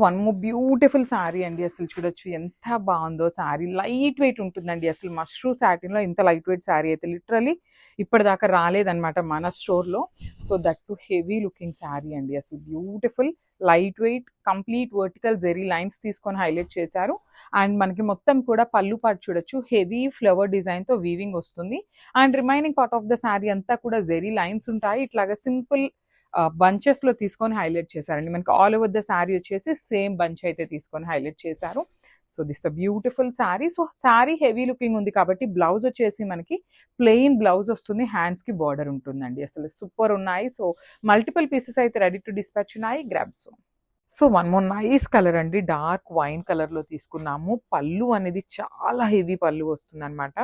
One more beautiful sari అండి. అసలు చూడొచ్చు ఎంత బాగుందో శారీ. లైట్ వెయిట్ ఉంటుందండి. అసలు మష్రూ సాటిన్లో ఇంత లైట్ వెయిట్ శారీ అయితే లిటరలీ ఇప్పటిదాకా రాలేదన్నమాట మన స్టోర్లో. So that to heavy looking sari అండి. అసలు beautiful light weight complete vertical zari lines తీసుకొని హైలైట్ చేశారు. అండ్ మనకి మొత్తం కూడా పళ్ళు పాటు చూడొచ్చు హెవీ ఫ్లవర్ డిజైన్తో వీవింగ్ వస్తుంది. And remaining part of the sari అంతా కూడా జెరీ లైన్స్ ఉంటాయి. ఇట్లాగా సింపుల్ బంచెస్లో తీసుకొని హైలైట్ చేశారండి. మనకి ఆల్ ఓవర్ ద శారీ వచ్చేసి సేమ్ బంచ్ అయితే తీసుకొని హైలైట్ చేశారు. So this a beautiful sari. So sari heavy looking ఉంది కాబట్టి బ్లౌజ్ వచ్చేసి మనకి ప్లెయిన్ బ్లౌజ్ వస్తుంది. హ్యాండ్స్కి బార్డర్ ఉంటుందండి. అసలు సూపర్ ఉన్నాయి. సో మల్టిపుల్ పీసెస్ అయితే రెడీ టు డిస్పాచ్ ఉన్నాయి. Grabs. So one more nice colour అండి. డార్క్ వైన్ కలర్లో తీసుకున్నాము. పళ్ళు అనేది చాలా హెవీ పళ్ళు వస్తుందన్నమాట.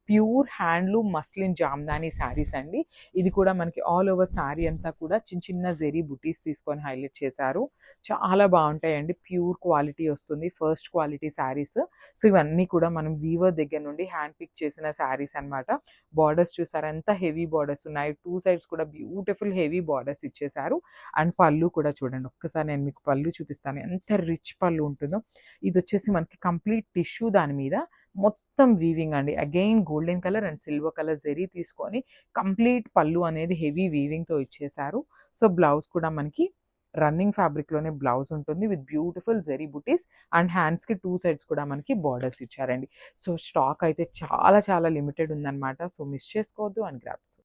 Pure handloom muslin Jamdani saris అండి. ఇది కూడా మనకి ఆల్ ఓవర్ శారీ అంతా కూడా చిన్న చిన్న జెరీ బుటీస్ తీసుకొని హైలైట్ చేశారు. చాలా బాగుంటాయండి. ప్యూర్ క్వాలిటీ వస్తుంది. First quality saris. సో ఇవన్నీ కూడా మనం వీవర్ దగ్గర నుండి హ్యాండ్ పిక్ చేసిన శారీస్ అనమాట. బార్డర్స్ చూసారా ఎంత హెవీ బార్డర్స్ ఉన్నాయి. టూ సైడ్స్ కూడా బ్యూటిఫుల్ హెవీ బార్డర్స్ ఇచ్చేసారు. అండ్ పళ్ళు కూడా చూడండి. ఒక్కసారి నేను మీకు పళ్ళు చూపిస్తాను ఎంత రిచ్ పళ్ళు ఉంటుందో. ఇది వచ్చేసి మనకి కంప్లీట్ టిష్యూ దాని మీద మొత్తం వీవింగ్ అండి. Again golden colour and silver colour zari తీసుకొని కంప్లీట్ పళ్ళు అనేది హెవీ వీవింగ్తో ఇచ్చేసారు. సో బ్లౌజ్ కూడా మనకి రన్నింగ్ ఫ్యాబ్రిక్లోనే బ్లౌజ్ ఉంటుంది with beautiful zari buttis and హ్యాండ్స్కి టూ సైడ్స్ కూడా మనకి బార్డర్స్ ఇచ్చారండి. సో స్టాక్ అయితే చాలా చాలా లిమిటెడ్ ఉందన్నమాట. సో మిస్ చేసుకోవద్దు అండ్ గ్రాబ్స్.